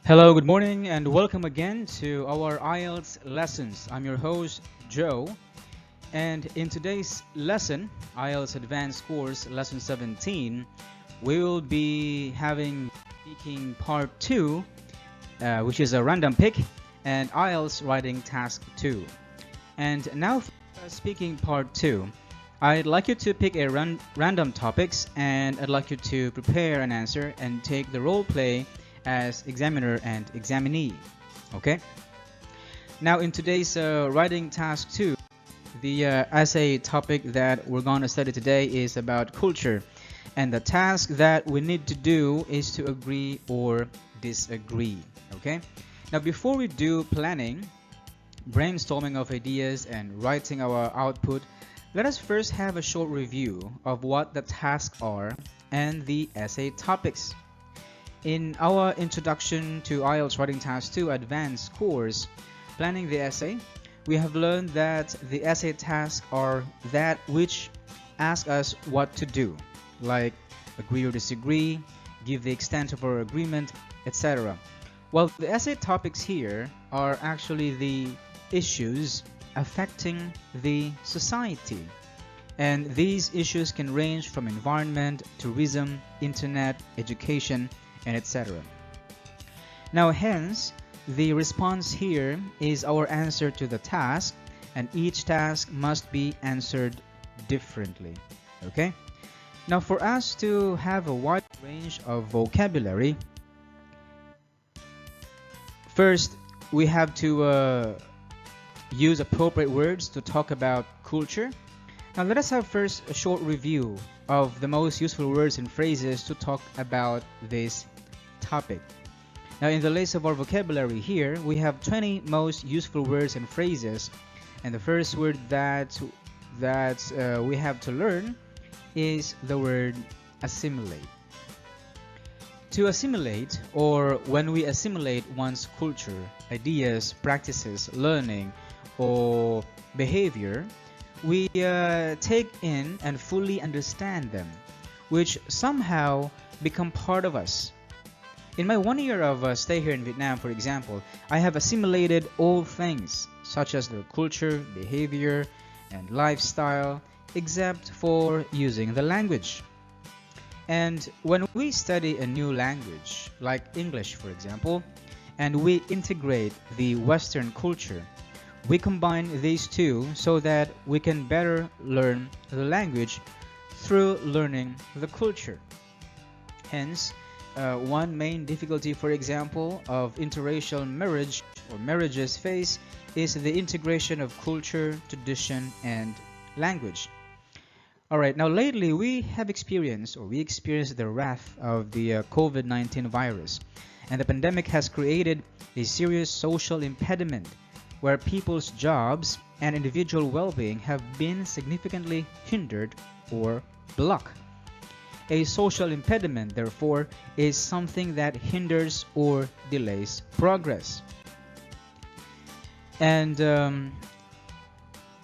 Hello, good morning, and welcome again to our IELTS lessons. I'm your host, Joe, and in today's lesson, IELTS Advanced Course Lesson 17, we will be having speaking part 2, which is a random pick, and IELTS writing task 2. And now for speaking part 2, I'd like you to pick a random topics, and I'd like you to prepare an answer and take the role play as examiner and examinee. Okay? Now in today's writing task 2, the essay topic that we're going to study today is about culture, and the task that we need to do is to agree or disagree. Okay? Now before we do planning, brainstorming of ideas, and writing our output, let us first have a short review of what the tasks are and the essay topics. In our Introduction to IELTS Writing Task 2 Advanced course, Planning the Essay, we have learned that the essay tasks are that which ask us what to do, like agree or disagree, give the extent of our agreement, etc. Well, the essay topics here are actually the issues affecting the society. And these issues can range from environment, tourism, internet, education, and etc. Now hence, the response here is our answer to the task, and each task must be answered differently. Okay? Now for us to have a wide range of vocabulary, first we have to use appropriate words to talk about culture. Now let us have first a short review of the most useful words and phrases to talk about this topic. Now in the list of our vocabulary here, we have 20 most useful words and phrases, and the first word that we have to learn is the word assimilate. To assimilate, or when we assimilate one's culture, ideas, practices, learning, or behavior, we take in and fully understand them, which somehow become part of us. In my 1 year of stay here in Vietnam, for example, I have assimilated all things, such as their culture, behavior, and lifestyle, except for using the language. And when we study a new language, like English for example, and we integrate the Western culture, we combine these two so that we can better learn the language through learning the culture. Hence, one main difficulty, for example, of interracial marriage or marriages face is the integration of culture, tradition, and language. Alright, now lately we experienced the wrath of the COVID-19 virus, and the pandemic has created a serious social impediment where people's jobs and individual well-being have been significantly hindered or blocked. A social impediment, therefore, is something that hinders or delays progress. And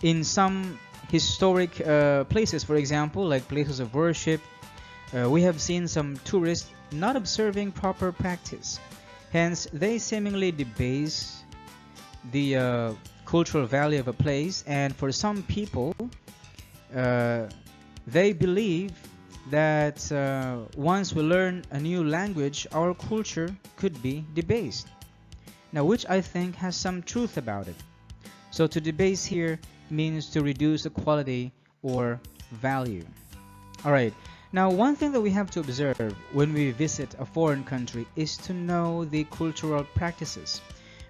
in some historic places, for example, like places of worship, we have seen some tourists not observing proper practice. Hence, they seemingly debase the cultural value of a place, and for some people, they believe that once we learn a new language, our culture could be debased. Now, which I think has some truth about it. So to debase here means to reduce the quality or value. Alright, now one thing that we have to observe when we visit a foreign country is to know the cultural practices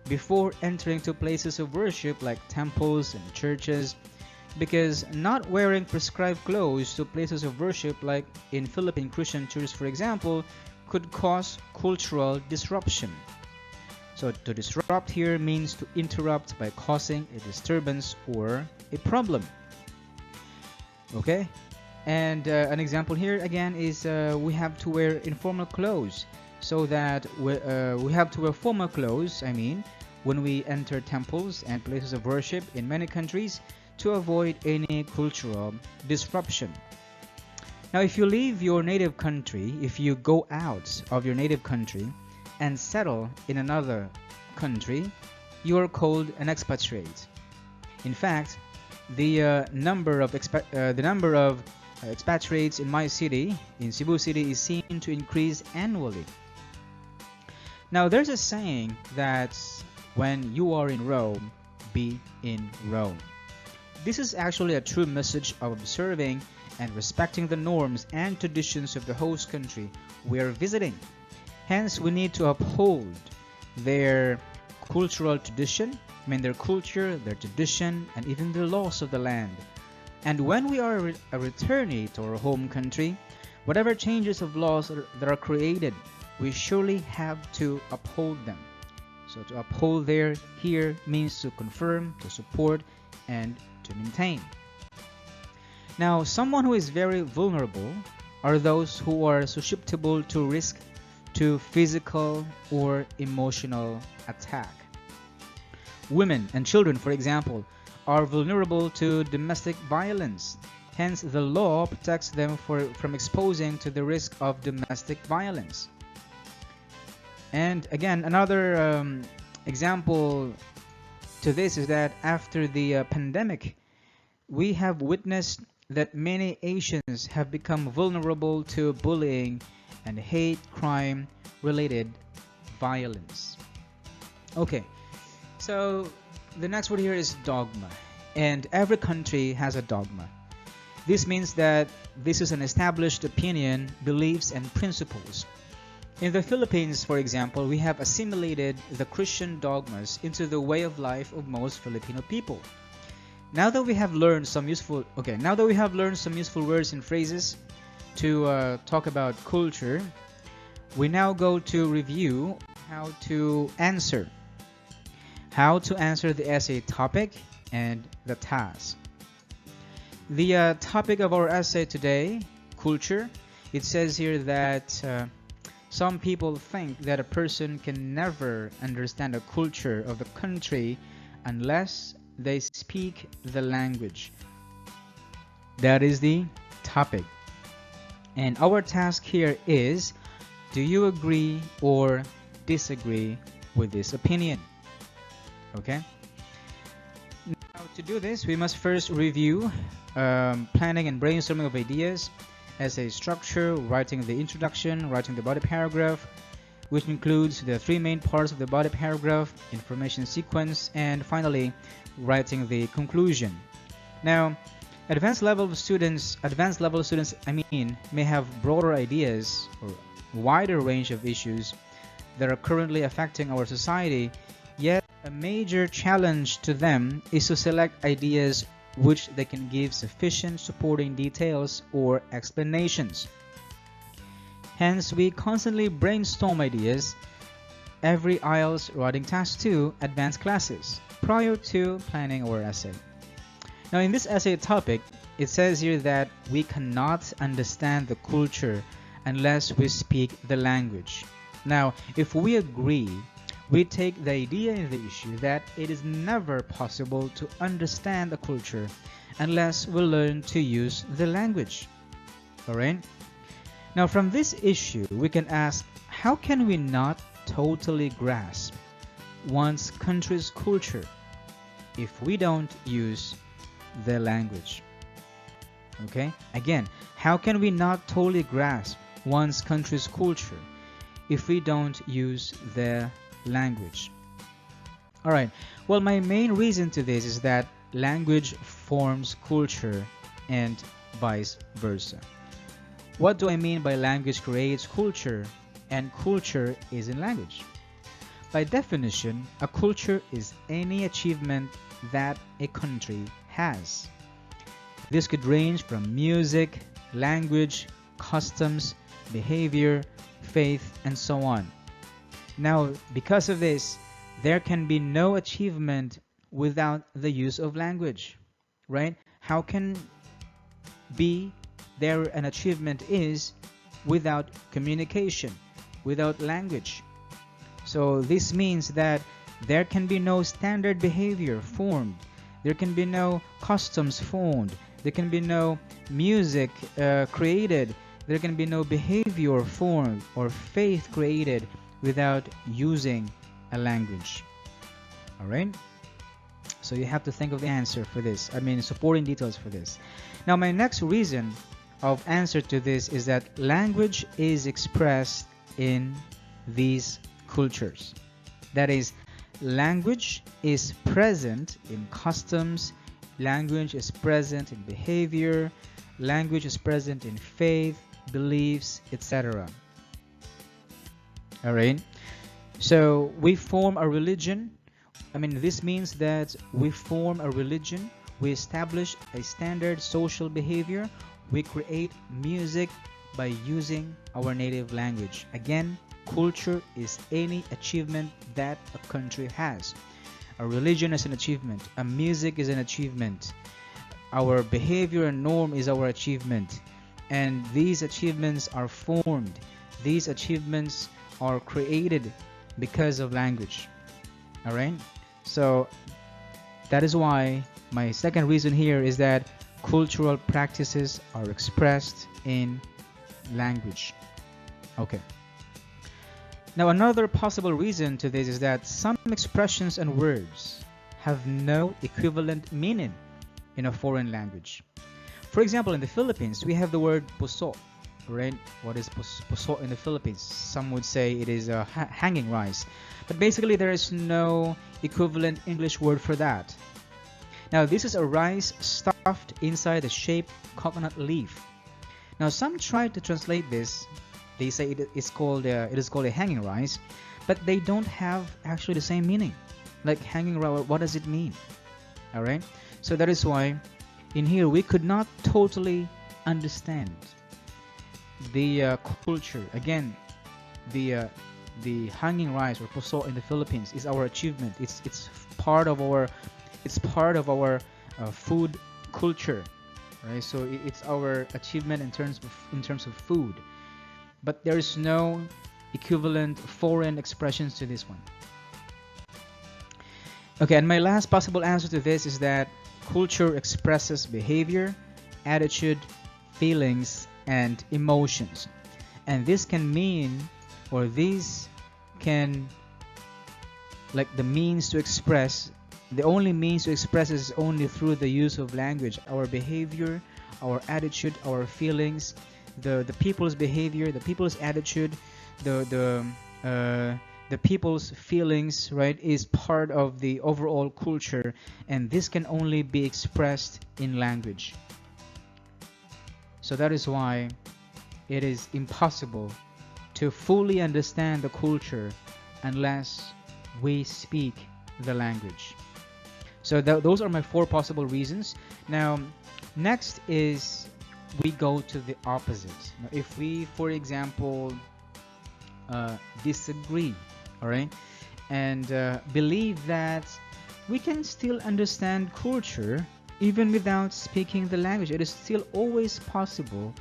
before entering to places of worship like temples and churches, because not wearing prescribed clothes to places of worship like in Philippine Christian churches for example could cause cultural disruption. So to disrupt here means to interrupt by causing a disturbance or a problem. Okay, and an example here again is we have to wear informal clothes, so that we have to wear formal clothes, when we enter temples and places of worship in many countries, to avoid any cultural disruption. Now if you leave your native country, if you go out of your native country, and settle in another country, you are called an expatriate. In fact, the number of expatriates in my city, in Cebu City, is seen to increase annually. Now, there's a saying that when you are in Rome, be in Rome. This is actually a true message of observing and respecting the norms and traditions of the host country we are visiting. Hence, we need to uphold their cultural tradition, their culture, their tradition, and even the laws of the land. And when we are a returnee to our home country, whatever changes of laws that are created, we surely have to uphold them. So to uphold there here means to confirm, to support, and to maintain. Now, someone who is very vulnerable are those who are susceptible to risk to physical or emotional attack. Women and children, for example, are vulnerable to domestic violence. Hence, the law protects them from exposing to the risk of domestic violence. And again, another example to this is that after the pandemic, we have witnessed that many Asians have become vulnerable to bullying and hate crime related violence. Okay, so the next word here is dogma, and every country has a dogma. This means that this is an established opinion, beliefs, and principles. In the Philippines, for example, we have assimilated the Christian dogmas into the way of life of most Filipino people. Now that we have learned some useful words and phrases to talk about culture, we now go to review how to answer the essay topic and the task. The topic of our essay today, culture, it says here that some people think that a person can never understand the culture of the country unless they speak the language. That is the topic. And our task here is, do you agree or disagree with this opinion? Okay? Now, to do this, we must first review planning and brainstorming of ideas, essay structure, writing the introduction, writing the body paragraph, which includes the three main parts of the body paragraph, information sequence, and finally, writing the conclusion. Now, advanced level students, may have broader ideas or wider range of issues that are currently affecting our society, yet a major challenge to them is to select ideas which they can give sufficient supporting details or explanations. Hence, we constantly brainstorm ideas every IELTS writing task 2 advanced classes prior to planning our essay. Now, in this essay topic, it says here that we cannot understand the culture unless we speak the language. Now, if we agree, we take the idea in the issue that it is never possible to understand the culture unless we learn to use the language. Alright? Now, from this issue, we can ask, how can we not totally grasp one's country's culture if we don't use the language? Okay? Again, how can we not totally grasp one's country's culture if we don't use the language? Alright, well, my main reason to this is that language forms culture and vice versa. What do I mean by language creates culture and culture is in language? By definition, a culture is any achievement that a country has. This could range from music, language, customs, behavior, faith, and so on. Now, because of this, there can be no achievement without the use of language, right? How can be there an achievement is without communication, without language? So this means that there can be no standard behavior formed, there can be no customs formed, there can be no music created, there can be no behavior formed or faith created without using a language. All right? So you have to think of the answer for this. I mean, supporting details for this. Now, my next reason of answer to this is that language is expressed in these cultures. That is, language is present in customs, language is present in behavior, language is present in faith, beliefs, etc. All right? So we form a religion. I mean, this means that we form a religion, we establish a standard social behavior, we create music by using our native language. Again, culture is any achievement that a country has. A religion is an achievement, a music is an achievement, our behavior and norm is our achievement, and these achievements are formed, these achievements are created because of language. All right? So that is why my second reason here is that cultural practices are expressed in language. Okay. Now, another possible reason to this is that some expressions and words have no equivalent meaning in a foreign language. For example, in the Philippines, we have the word puso, right? What is puso in the Philippines? Some would say it is a hanging rice. But basically, there is no equivalent English word for that. Now, this is a rice stuffed inside a shaped coconut leaf. Now, some try to translate this. They say it is called a hanging rice, but they don't have actually the same meaning. Like hanging rice, what does it mean? All right. So that is why in here we could not totally understand the culture. Again, the hanging rice or puso in the Philippines is our achievement. It's part of our food culture, right? So it's our achievement in terms of food, but there is no equivalent foreign expressions to this one. Okay, and my last possible answer to this is that culture expresses behavior, attitude, feelings, and emotions, and this can mean, or these can, like the means to express, the only means to express is only through the use of language. Our behavior, our attitude, our feelings, the people's behavior, the people's attitude, the people's feelings, right, is part of the overall culture, and this can only be expressed in language. So that is why it is impossible to fully understand the culture unless we speak the language. So those are my 4 possible reasons. Now, next is we go to the opposite. Now, if we, for example, disagree, all right, and believe that we can still understand culture even without speaking the language. It is still always possible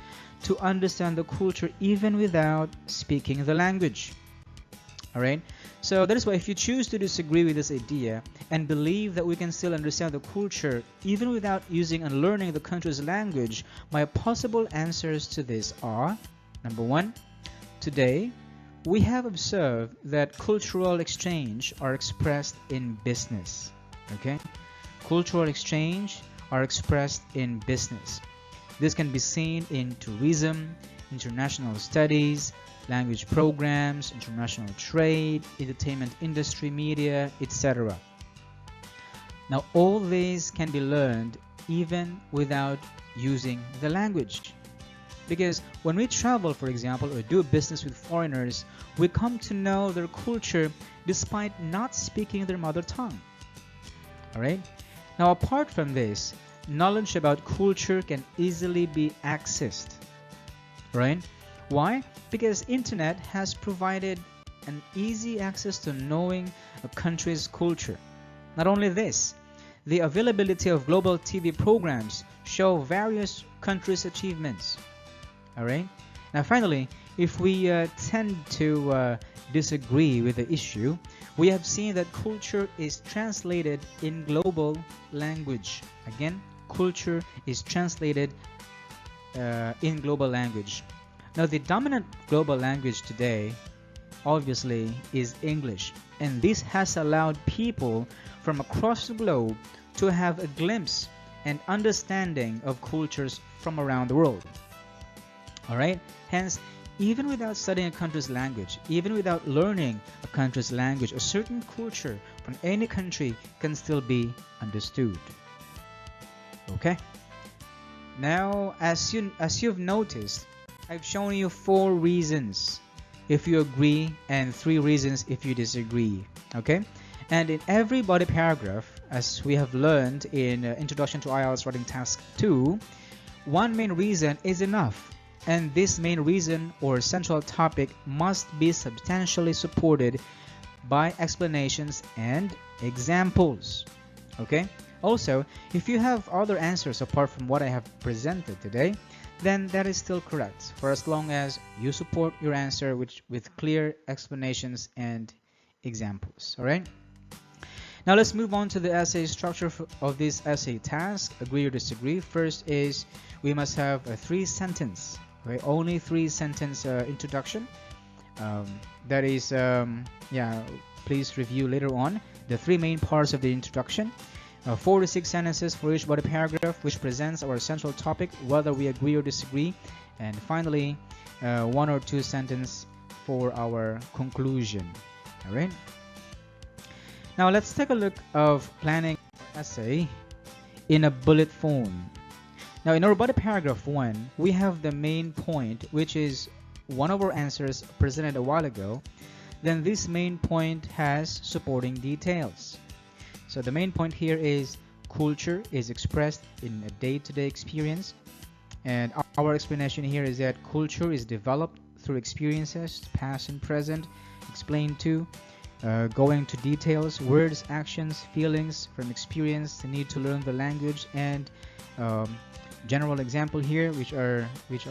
to understand the culture even without speaking the language. All right. So that is why if you choose to disagree with this idea and believe that we can still understand the culture even without using and learning the country's language, my possible answers to this are: number 1, today we have observed that cultural exchange are expressed in business. Okay? Cultural exchange are expressed in business. This can be seen in tourism, international studies, language programs, international trade, entertainment industry, media, etc. Now, all these can be learned even without using the language. Because when we travel, for example, or do business with foreigners, we come to know their culture despite not speaking their mother tongue. All right? Now, apart from this, knowledge about culture can easily be accessed. Right? Why? Because internet has provided an easy access to knowing a country's culture. Not only this, the availability of global TV programs show various countries' achievements. All right? Now, finally, if we tend to disagree with the issue, we have seen that culture is translated in global language. Again, culture is translated in global language. Now, the dominant global language today obviously, is English. And this has allowed people from across the globe to have a glimpse and understanding of cultures from around the world. Alright? Hence, even without studying a country's language, even without learning a country's language, a certain culture from any country can still be understood. Okay? Now, as you've noticed, I've shown you 4 reasons if you agree and 3 reasons if you disagree. Okay? And in every body paragraph, as we have learned in Introduction to IELTS Writing Task 2, one main reason is enough. And this main reason or central topic must be substantially supported by explanations and examples. Okay? Also, if you have other answers apart from what I have presented today, then that is still correct, for as long as you support your answer with clear explanations and examples. Alright? Now let's move on to the essay structure of this essay task. Agree or disagree. First is we must have a 3-sentence, okay? Only 3-sentence introduction. That is, please review later on the 3 main parts of the introduction. 4 to 6 sentences for each body paragraph, which presents our central topic, whether we agree or disagree. And finally, 1 or 2 sentences for our conclusion. All right. Now let's take a look of planning essay in a bullet form. Now in our body paragraph 1, we have the main point, which is one of our answers presented a while ago. Then this main point has supporting details. So the main point here is culture is expressed in a day-to-day experience. And our explanation here is that culture is developed through experiences, past and present, explained to, going to details, words, actions, feelings from experience, the need to learn the language, and general example here which are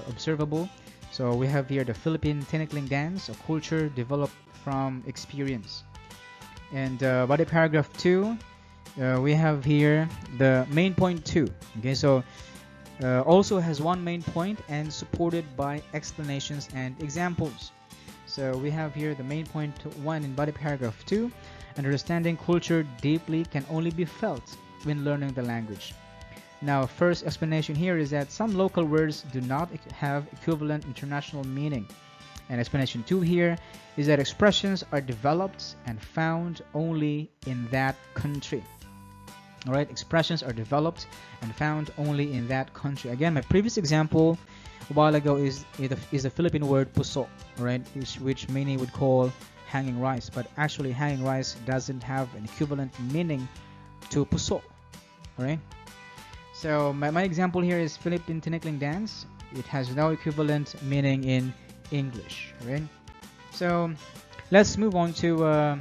observable. So we have here the Philippine tinikling dance, a culture developed from experience. And body paragraph 2, we have here the main point 2. Okay, so also has one main point and supported by explanations and examples. So we have here the main point 1 in body paragraph 2. Understanding culture deeply can only be felt when learning the language. Now, first explanation here is that some local words do not have equivalent international meaning. And explanation 2 here is that expressions are developed and found only in that country. Alright, expressions are developed and found only in that country. Again, my previous example a while ago is the Philippine word puso, right, which many would call hanging rice, but actually hanging rice doesn't have an equivalent meaning to puso. Alright, so my example here is Philippine tinikling dance. It has no equivalent meaning in English. Right? So let's move on to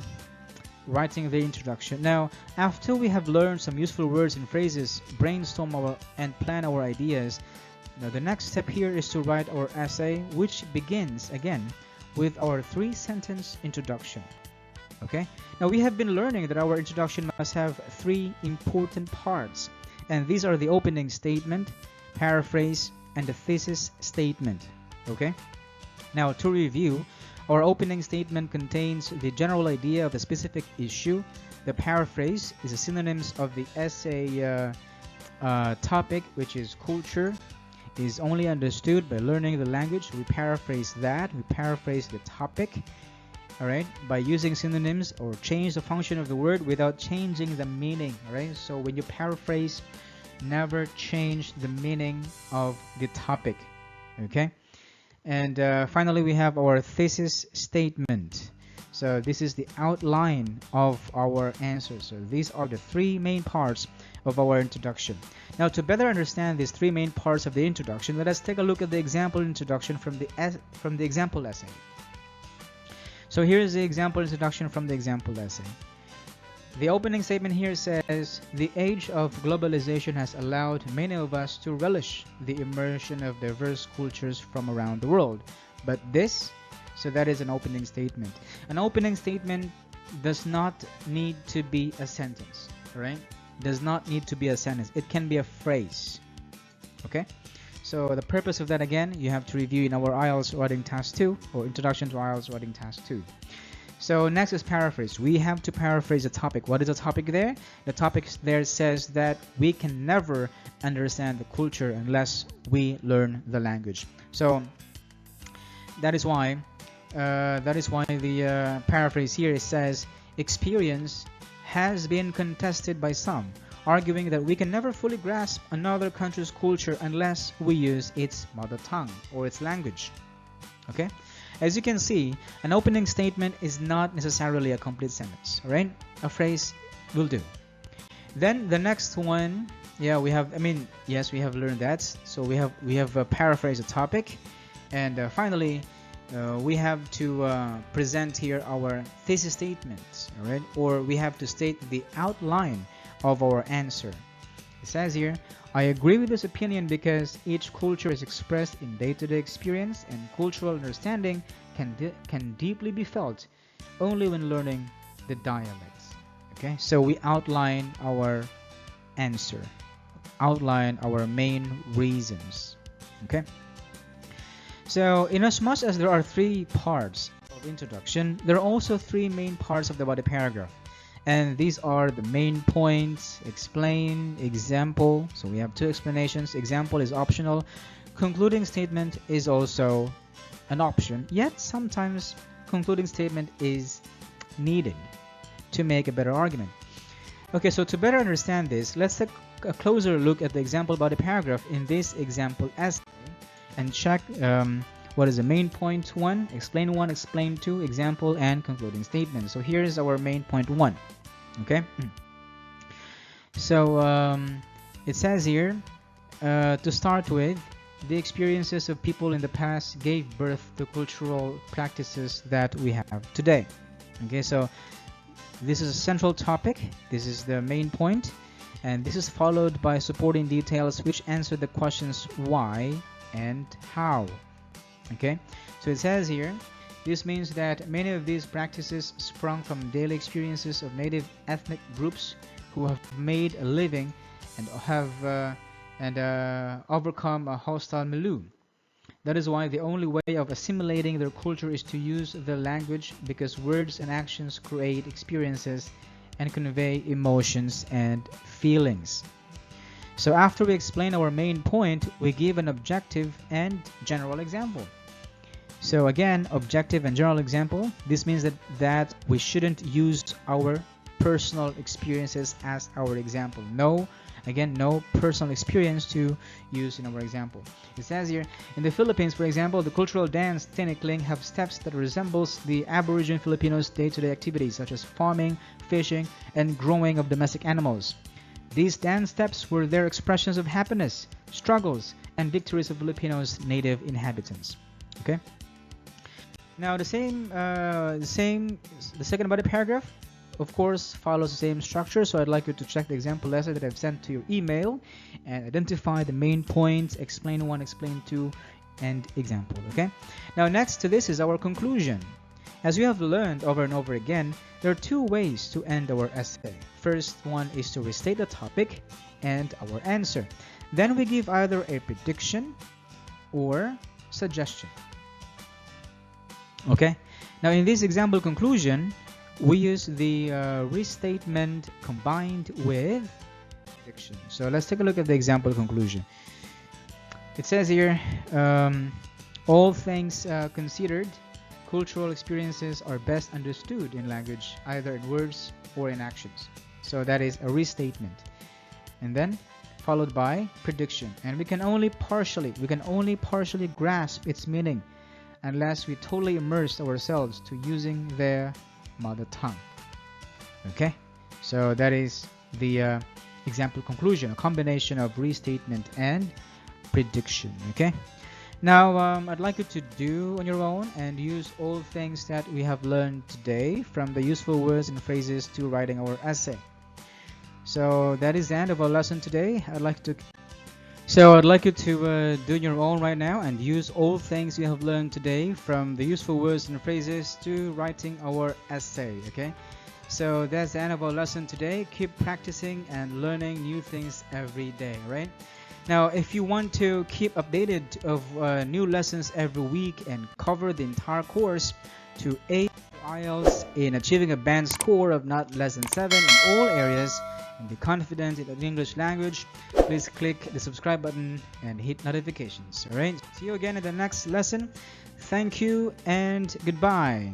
writing the introduction. Now, after we have learned some useful words and phrases, brainstorm and plan our ideas, now the next step here is to write our essay, which begins again with our 3-sentence introduction. Okay, now we have been learning that our introduction must have 3 important parts, and these are the opening statement, paraphrase, and the thesis statement. Okay, now to review, our opening statement contains the general idea of a specific issue. The paraphrase is the synonyms of the essay topic, which is culture is only understood by learning the language. We paraphrase that. We paraphrase the topic, all right, by using synonyms or change the function of the word without changing the meaning. All right, so when you paraphrase, never change the meaning of the topic. Okay. And finally, we have our thesis statement. So this is the outline of our answer. So these are the 3 main parts of our introduction. Now, to better understand these 3 main parts of the introduction, let us take a look at the example introduction from the example essay. So here is the example introduction from the example essay. The opening statement here says, the age of globalization has allowed many of us to relish the immersion of diverse cultures from around the world. But this, so that is an opening statement. An opening statement does not need to be a sentence, right? Does not need to be a sentence. It can be a phrase. Okay? So the purpose of that, again, you have to review in our IELTS Writing Task 2 or Introduction to IELTS Writing Task 2. So next is paraphrase. We have to paraphrase the topic. What is the topic there? The topic there says that we can never understand the culture unless we learn the language. So that is why the paraphrase here says, experience has been contested by some, arguing that we can never fully grasp another country's culture unless we use its mother tongue or its language. Okay? As you can see, an opening statement is not necessarily a complete sentence, right? A phrase will do. Then the next one, yeah, we have learned that. So we have paraphrased the topic, and finally, we have to present here our thesis statements, all right? Or we have to state the outline of our answer. It says here, I agree with this opinion because each culture is expressed in day-to-day experience, and cultural understanding can deeply be felt only when learning the dialects. Okay, so we outline our answer, outline our main reasons. Okay, so inasmuch as there are 3 parts of introduction, there are also 3 main parts of the body paragraph. And these are the main points: explain, example. So we have 2 explanations. Example is optional. Concluding statement is also an option. Yet sometimes concluding statement is needed to make a better argument. Okay, so to better understand this, let's take a closer look at the example body paragraph in this example essay and check what is the main point 1, explain 2, example, and concluding statement. So here is our main point 1. Okay, so it says here, to start with, the experiences of people in the past gave birth to cultural practices that we have today. Okay, so this is a central topic. This is the main point, and this is followed by supporting details which answer the questions why and how. Okay, so it says here, this means that many of these practices sprung from daily experiences of native ethnic groups who have made a living and have overcome a hostile milieu. That is why the only way of assimilating their culture is to use the language, because words and actions create experiences and convey emotions and feelings. So after we explain our main point, we give an objective and general example. So again, objective and general example. This means that we shouldn't use our personal experiences as our example. No personal experience to use in our example. It says here, in the Philippines, for example, the cultural dance tinikling have steps that resembles the Aboriginal Filipinos' day-to-day activities such as farming, fishing, and growing of domestic animals. These dance steps were their expressions of happiness, struggles, and victories of Filipinos' native inhabitants. Okay. Now the second body paragraph, of course, follows the same structure. So I'd like you to check the example lesson that I've sent to your email and identify the main points, explain 1, explain 2, and example. Okay. Now next to this is our conclusion. As we have learned over and over again, there are 2 ways to end our essay. First one is to restate the topic and our answer. Then we give either a prediction or suggestion. Okay. Now in this example conclusion, we use the restatement combined with prediction. So let's take a look at the example conclusion. It says here, all things considered, cultural experiences are best understood in language, either in words or in actions. So that is a restatement. And then followed by prediction. And we can only partially grasp its meaning unless we totally immerse ourselves to using their mother tongue. Okay, so that is the example conclusion, a combination of restatement and prediction. Okay, now I'd like you to do on your own and use all things that we have learned today, from the useful words and phrases to writing our essay. So that is the end of our lesson today. I'd like you to do your own right now and use all things you have learned today, from the useful words and phrases to writing our essay. Okay, so that's the end of our lesson today. Keep practicing and learning new things every day, right? Now, if you want to keep updated of new lessons every week and cover the entire course to aid IELTS in achieving a band score of not less than 7 in all areas and be confident in the English language, please click the subscribe button and hit notifications. Alright, see you again in the next lesson. Thank you and goodbye.